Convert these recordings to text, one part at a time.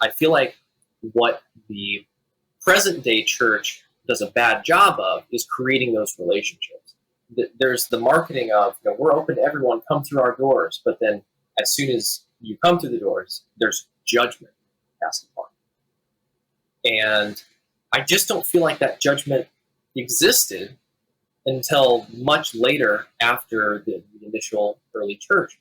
I feel like what the present day church does a bad job of is creating those relationships. There's the marketing of, we're open to everyone, come through our doors, but then as soon as you come through the doors, there's judgment passed upon. And I just don't feel like that judgment existed until much later after the initial early church.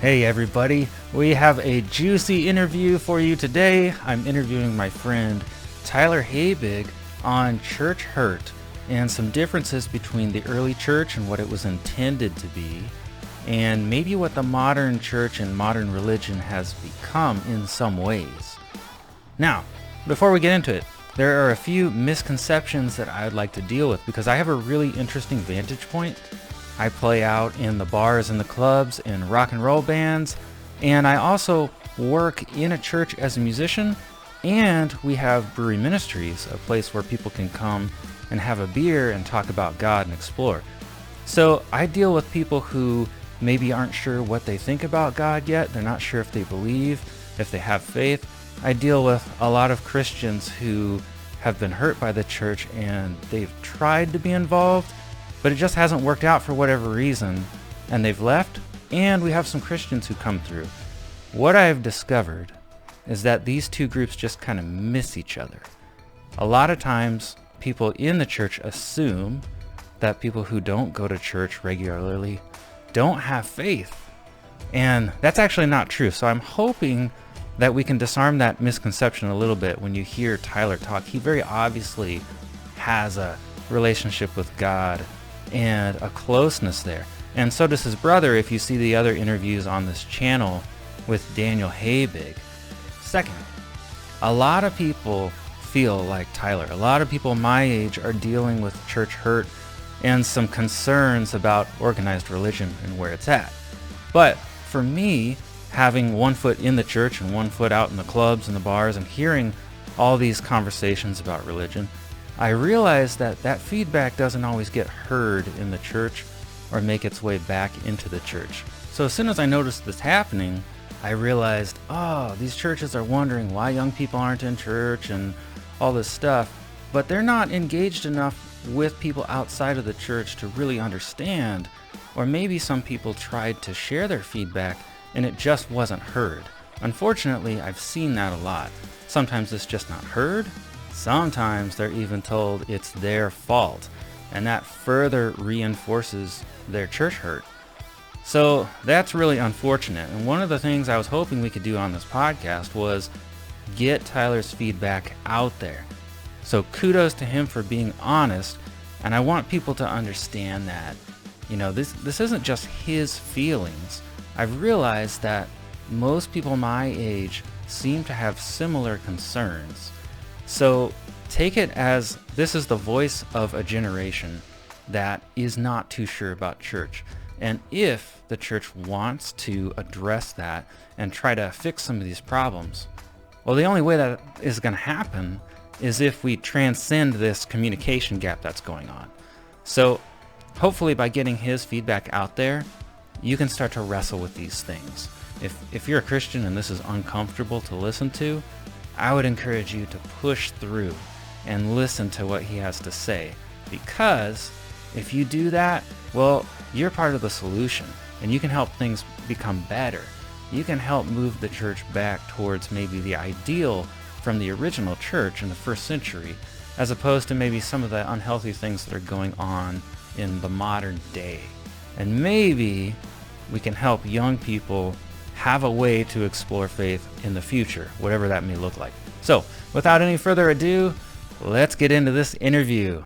Hey everybody, we have a juicy interview for you today. I'm interviewing my friend Tyler Habig on church hurt and some differences between the early church and what it was intended to be, and maybe what the modern church and modern religion has become in some ways. Now, before we get into it, there are a few misconceptions that I'd like to deal with because I have a really interesting vantage point. I play out in the bars and the clubs and rock and roll bands, and I also work in a church as a musician, and we have Brewery Ministries, a place where people can come and have a beer and talk about God and explore. So I deal with people who maybe aren't sure what they think about God yet. They're not sure if they believe, if they have faith. I deal with a lot of Christians who have been hurt by the church and they've tried to be involved, but it just hasn't worked out for whatever reason, and they've left, and we have some Christians who come through. What I've discovered is that these two groups just kind of miss each other. A lot of times, people in the church assume that people who don't go to church regularly don't have faith, and that's actually not true. So I'm hoping that we can disarm that misconception a little bit when you hear Tyler talk. He very obviously has a relationship with God and a closeness there. And so does his brother if you see the other interviews on this channel with Daniel Habig. Second, a lot of people feel like Tyler. A lot of people my age are dealing with church hurt and some concerns about organized religion and where it's at. But for me, having one foot in the church and one foot out in the clubs and the bars and hearing all these conversations about religion, I realize that feedback doesn't always get heard in the church or make its way back into the church. So as soon as I noticed this happening, I realized, these churches are wondering why young people aren't in church and all this stuff, but they're not engaged enough with people outside of the church to really understand, or maybe some people tried to share their feedback and it just wasn't heard. Unfortunately, I've seen that a lot. Sometimes it's just not heard. Sometimes they're even told it's their fault, and that further reinforces their church hurt. So that's really unfortunate, and one of the things I was hoping we could do on this podcast was get Tyler's feedback out there. So kudos to him for being honest, and I want people to understand that, this isn't just his feelings. I've realized that most people my age seem to have similar concerns. So take it as this is the voice of a generation that is not too sure about church. And if the church wants to address that and try to fix some of these problems, well, the only way that is going to happen is if we transcend this communication gap that's going on. So hopefully by getting his feedback out there, you can start to wrestle with these things. If you're a Christian and this is uncomfortable to listen to, I would encourage you to push through and listen to what he has to say, because if you do that, well, you're part of the solution and you can help things become better. You can help move the church back towards maybe the ideal from the original church in the first century, as opposed to maybe some of the unhealthy things that are going on in the modern day. And maybe we can help young people have a way to explore faith in the future, whatever that may look like. So, without any further ado, let's get into this interview.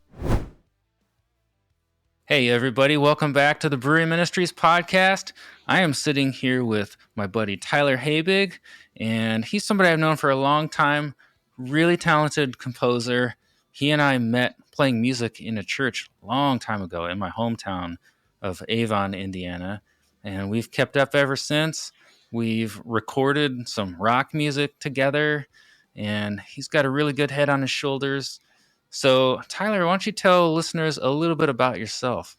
Hey everybody, welcome back to the Brewery Ministries podcast. I am sitting here with my buddy Tyler Habig, and he's somebody I've known for a long time, really talented composer. He and I met playing music in a church a long time ago in my hometown of Avon, Indiana, and we've kept up ever since. We've recorded some rock music together, and he's got a really good head on his shoulders. So, Tyler, why don't you tell listeners a little bit about yourself?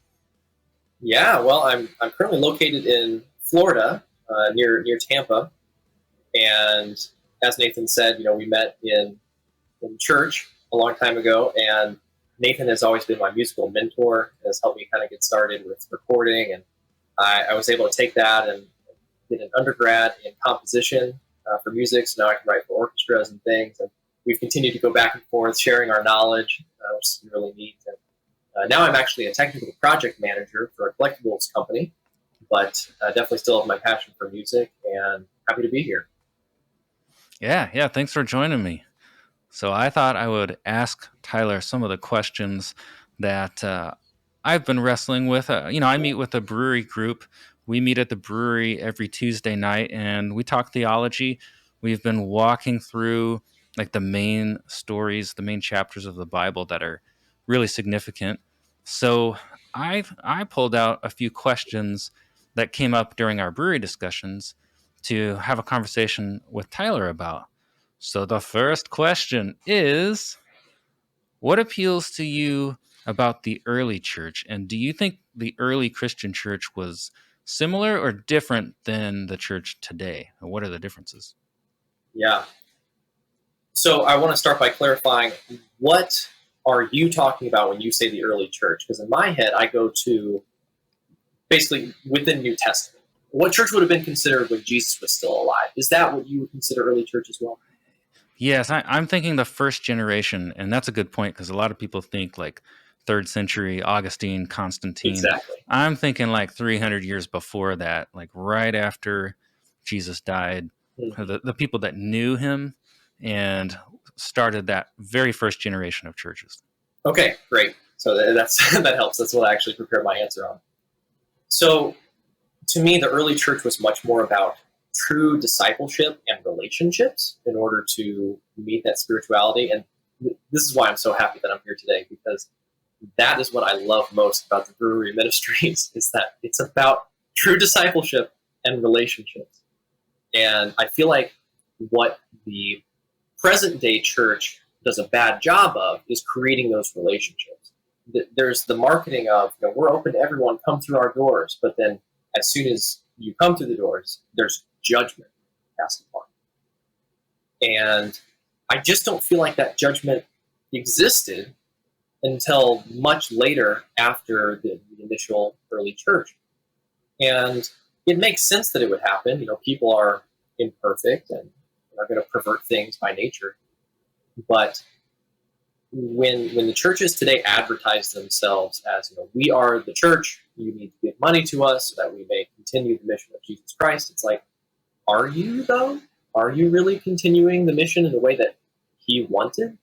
Yeah, well, I'm currently located in Florida, near Tampa, and as Nathan said, we met in church a long time ago, and Nathan has always been my musical mentor, has helped me kind of get started with recording, and I was able to take that and get an undergrad in composition for music, so now I can write for orchestras and things, and we've continued to go back and forth, sharing our knowledge, which is really neat. And now I'm actually a technical project manager for a collectibles company, but definitely still have my passion for music and happy to be here. Yeah. Thanks for joining me. So I thought I would ask Tyler some of the questions that I've been wrestling with. I meet with a brewery group. We meet at the brewery every Tuesday night and we talk theology. We've been walking through like the main stories, the main chapters of the Bible that are really significant. So I pulled out a few questions that came up during our brewery discussions to have a conversation with Tyler about. So the first question is, what appeals to you about the early church? And do you think the early Christian church was similar or different than the church today? And what are the differences? Yeah. So I want to start by clarifying, what are you talking about when you say the early church? Because in my head, I go to basically within New Testament. What church would have been considered when Jesus was still alive? Is that what you would consider early church as well? Yes, I'm thinking the first generation, and that's a good point because a lot of people think like third century Augustine, Constantine. Exactly. I'm thinking like 300 years before that, like right after Jesus died, Mhm. the people that knew him and started that very first generation of churches. Okay, great. So that's that helps. That's what I actually prepared my answer on. So to me, the early church was much more about true discipleship and relationships in order to meet that spirituality. And this is why I'm so happy that I'm here today, because that is what I love most about the brewery ministries is that it's about true discipleship and relationships. And I feel like what the present day church does a bad job of is creating those relationships. There's the marketing of, we're open to everyone, come through our doors, but then as soon as you come through the doors, there's judgment passed upon. And I just don't feel like that judgment existed until much later after the initial early church. And it makes sense that it would happen. People are imperfect and are going to pervert things by nature. But when the churches today advertise themselves as, we are the church, you need to give money to us so that we may continue the mission of Jesus Christ, it's like, are you though? Are you really continuing the mission in the way that he wanted?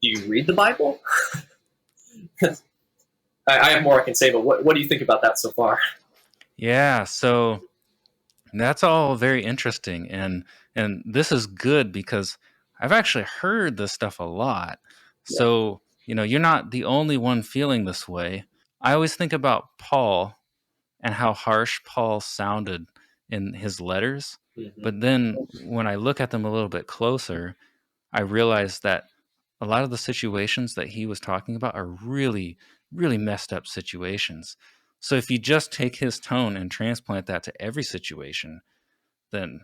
Do you read the Bible? I have more I can say, but what do you think about that so far? Yeah, so that's all very interesting, and this is good because I've actually heard this stuff a lot. Yeah. So, you're not the only one feeling this way. I always think about Paul and how harsh Paul sounded in his letters, Hmm. but then when I look at them a little bit closer, I realize that a lot of the situations that he was talking about are really, really messed up situations. So if you just take his tone and transplant that to every situation, then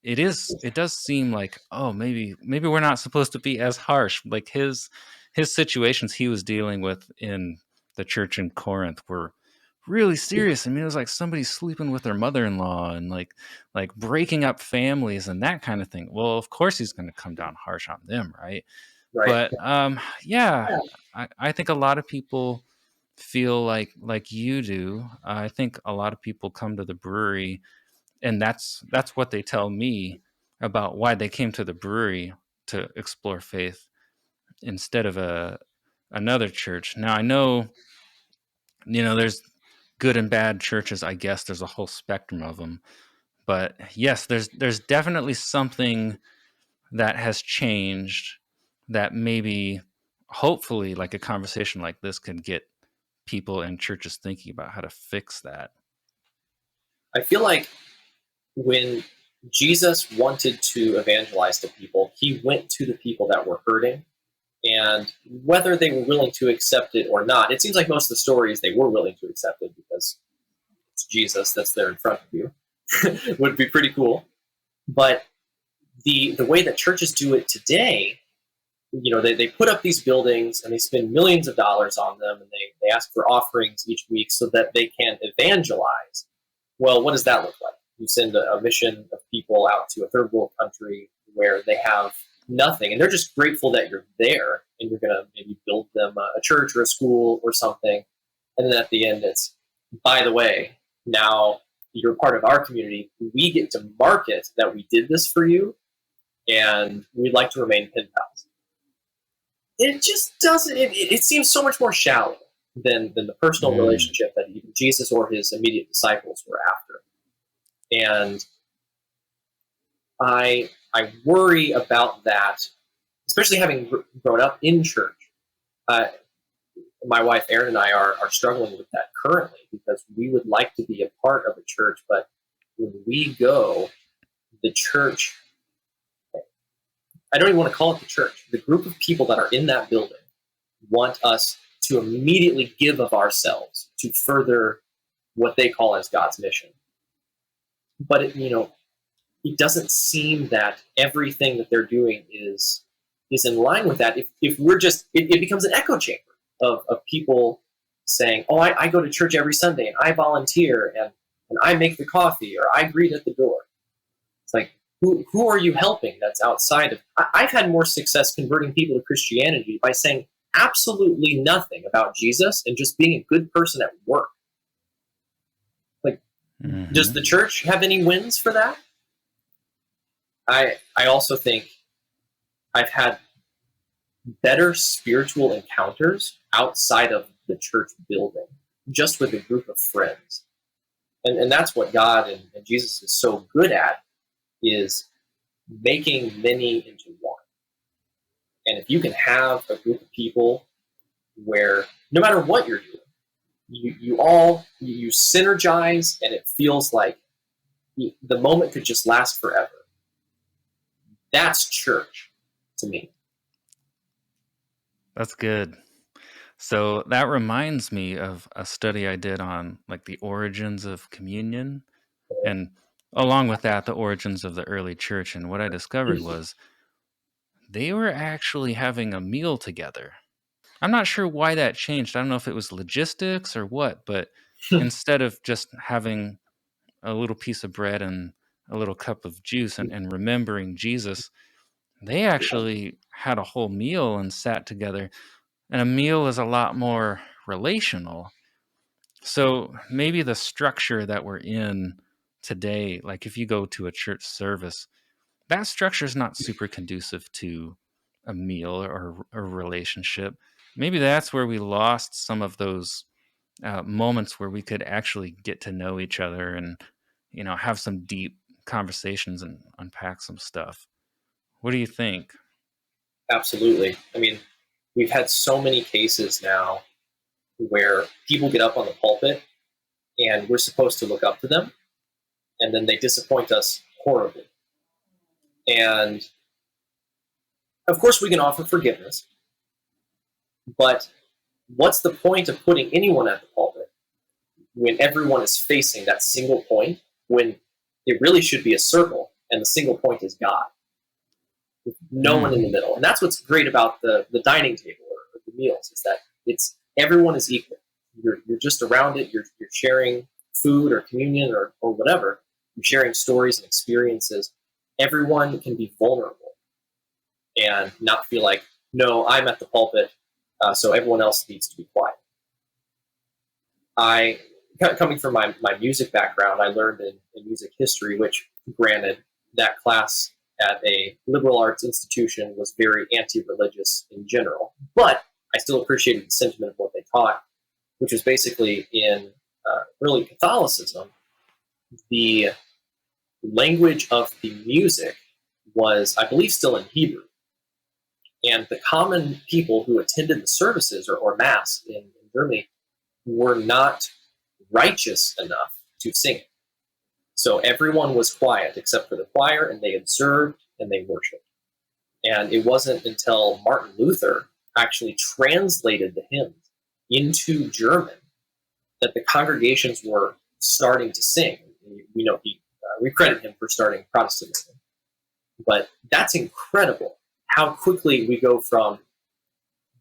it does seem like, oh, maybe we're not supposed to be as harsh. Like his situations he was dealing with in the church in Corinth were really serious. I mean, it was like somebody sleeping with their mother-in-law and like breaking up families and that kind of thing. Well, of course he's going to come down harsh on them, right? Right. But yeah, I think a lot of people feel like you do. I think a lot of people come to the brewery and that's what they tell me about why they came to the brewery to explore faith instead of another church. Now I know, there's good and bad churches. I guess there's a whole spectrum of them, but yes, there's definitely something that has changed that maybe hopefully like a conversation like this could get people and churches thinking about how to fix that. I feel like when Jesus wanted to evangelize to people, he went to the people that were hurting. And whether they were willing to accept it or not, it seems like most of the stories they were willing to accept it because it's Jesus that's there in front of you, would be pretty cool. But the way that churches do it today, they put up these buildings and they spend millions of dollars on them, and they ask for offerings each week so that they can evangelize. Well, what does that look like? You send a mission of people out to a third world country where they have nothing, and they're just grateful that you're there, and you're going to maybe build them a church or a school or something. And then at the end, it's, by the way, now you're part of our community. We get to market that we did this for you, and we'd like to remain pen pals. It just doesn't, it seems so much more shallow than the personal relationship that even Jesus or his immediate disciples were after. And I worry about that, especially having grown up in church. My wife Erin and I are struggling with that currently, because we would like to be a part of a church, but when we go, the church, I don't even want to call it the church, the group of people that are in that building want us to immediately give of ourselves to further what they call as God's mission. But it doesn't seem that everything that they're doing is in line with that. If we're just, it becomes an echo chamber of people saying, oh, I go to church every Sunday and I volunteer and I make the coffee or I greet at the door. It's like, who are you helping that's outside of? I've had more success converting people to Christianity by saying absolutely nothing about Jesus and just being a good person at work. Like, does the church have any wins for that? I also think I've had better spiritual encounters outside of the church building, just with a group of friends. And that's what God and Jesus is so good at, is making many into one. And if you can have a group of people where no matter what you're doing, you synergize, and it feels like the moment could just last forever. That's church to me. That's good. So that reminds me of a study I did on like the origins of communion, and along with that, the origins of the early church. And what I discovered was they were actually having a meal together. I'm not sure why that changed. I don't know if it was logistics or what, but instead of just having a little piece of bread and a little cup of juice and remembering Jesus, they actually had a whole meal and sat together. And a meal is a lot more relational. So maybe the structure that we're in today, like if you go to a church service, that structure is not super conducive to a meal or a relationship. Maybe that's where we lost some of those moments where we could actually get to know each other and, have some deep conversations and unpack some stuff. What do you think? Absolutely. I mean, we've had so many cases now where people get up on the pulpit and we're supposed to look up to them, and then they disappoint us horribly. And of course we can offer forgiveness, but what's the point of putting anyone at the pulpit when everyone is facing that single point, when it really should be a circle and the single point is God, with no one in the middle? And that's what's great about the dining table or the meals, is that it's everyone is equal. You're just around it. You're sharing food or communion or whatever. You're sharing stories and experiences. Everyone can be vulnerable and not feel like, no, I'm at the pulpit, so everyone else needs to be quiet. Coming from my music background, I learned in music history, which, granted, that class at a liberal arts institution was very anti-religious in general, but I still appreciated the sentiment of what they taught, which was basically in early Catholicism, the language of the music was, I believe, still in Hebrew. And the common people who attended the services or Mass in Germany were not righteous enough to sing it. So everyone was quiet except for the choir, and they observed and they worshiped. And it wasn't until Martin Luther actually translated the hymns into German that the congregations were starting to sing. We know we credit him for starting Protestantism, but that's incredible how quickly we go from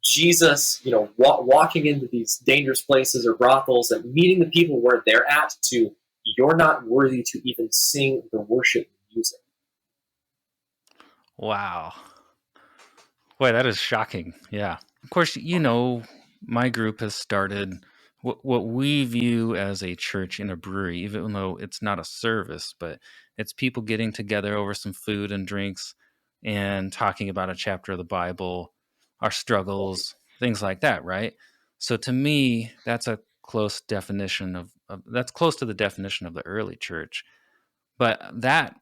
Jesus, walking into these dangerous places or brothels and meeting the people where they're at, to you're not worthy to even sing the worship music. Wow. Boy, that is shocking. Yeah. Of course, my group has started what we view as a church in a brewery, even though it's not a service, but it's people getting together over some food and drinks and talking about a chapter of the Bible, our struggles, things like that, right? So to me, that's a close definition that's close to the definition of the early church. But that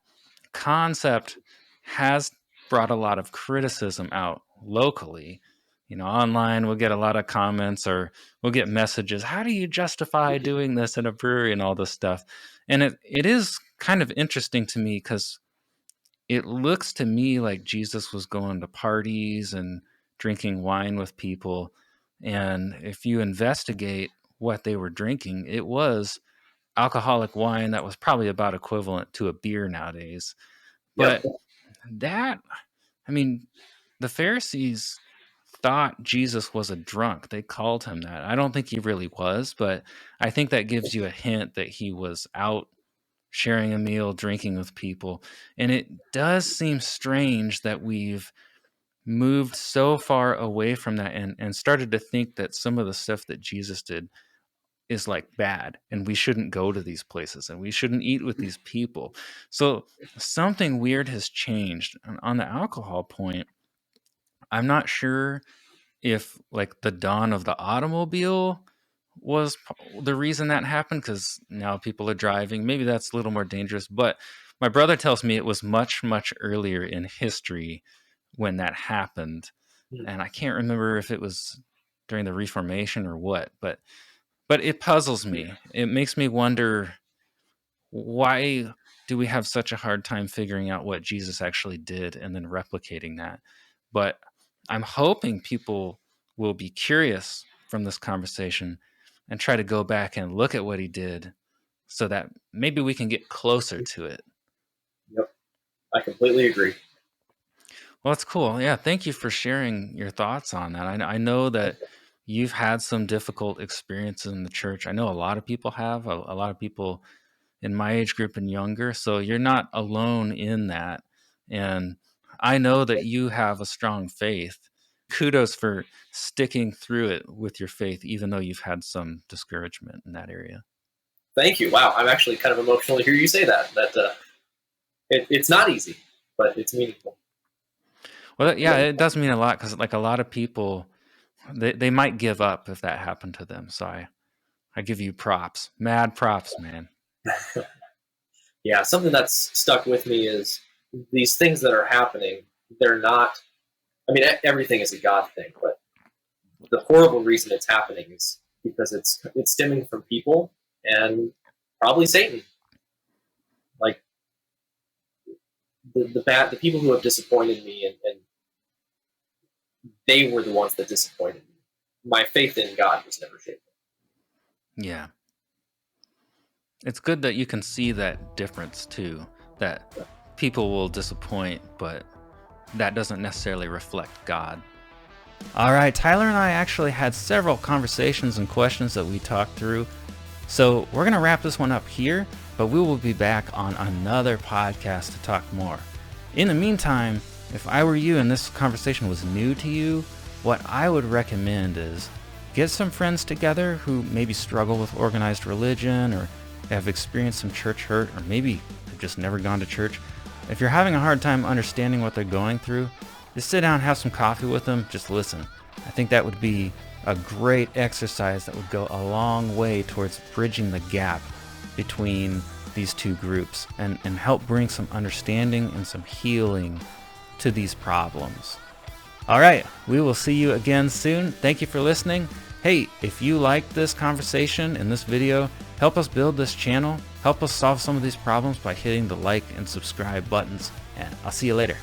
concept has brought a lot of criticism out locally. Online we'll get a lot of comments, or we'll get messages, how do you justify doing this in a brewery and all this stuff? And it is kind of interesting to me, because it looks to me like Jesus was going to parties and drinking wine with people. And if you investigate what they were drinking, it was alcoholic wine that was probably about equivalent to a beer nowadays. But Yep. the Pharisees thought Jesus was a drunk. They called him that. I don't think he really was, but I think that gives you a hint that he was out sharing a meal, drinking with people. And it does seem strange that we've moved so far away from that and started to think that some of the stuff that Jesus did is like bad, and we shouldn't go to these places and we shouldn't eat with these people. So something weird has changed. And on the alcohol point, I'm not sure if like the dawn of the automobile was the reason that happened, because now people are driving. Maybe that's a little more dangerous, but my brother tells me it was much, much earlier in history when that happened. And I can't remember if it was during the Reformation or what, but it puzzles me. It makes me wonder, why do we have such a hard time figuring out what Jesus actually did and then replicating that? But I'm hoping people will be curious from this conversation and try to go back and look at what he did, so that maybe we can get closer to it. Yep. I completely agree. Well, that's cool. Yeah, thank you for sharing your thoughts on that. I know that you've had some difficult experiences in the church. I know a lot of people have, a lot of people in my age group and younger. So you're not alone in that. And I know that you have a strong faith. Kudos for sticking through it with your faith, even though you've had some discouragement in that area. Thank you. Wow, I'm actually kind of emotional to hear you say that. It's not easy, but it's meaningful. Well, yeah, it does mean a lot, because like a lot of people, they might give up if that happened to them. So I give you props, mad props, man. Yeah, something that's stuck with me is these things that are happening. They're not. I mean, everything is a God thing, but the horrible reason it's happening is because it's stemming from people, and probably Satan. Like the people who have disappointed me, and they were the ones that disappointed me. My faith in God was never shaken. Yeah. It's good that you can see that difference too, that people will disappoint, but that doesn't necessarily reflect God. All right, Tyler and I actually had several conversations and questions that we talked through. So we're going to wrap this one up here, but we will be back on another podcast to talk more. In the meantime, if I were you and this conversation was new to you, what I would recommend is get some friends together who maybe struggle with organized religion, or have experienced some church hurt, or maybe have just never gone to church. If you're having a hard time understanding what they're going through, just sit down, have some coffee with them, just listen. I think that would be a great exercise that would go a long way towards bridging the gap between these two groups and help bring some understanding and some healing to these problems. All right, we will see you again soon. Thank you for listening. Hey, if you liked this conversation in this video, help us build this channel. Help us solve some of these problems by hitting the like and subscribe buttons. And I'll see you later.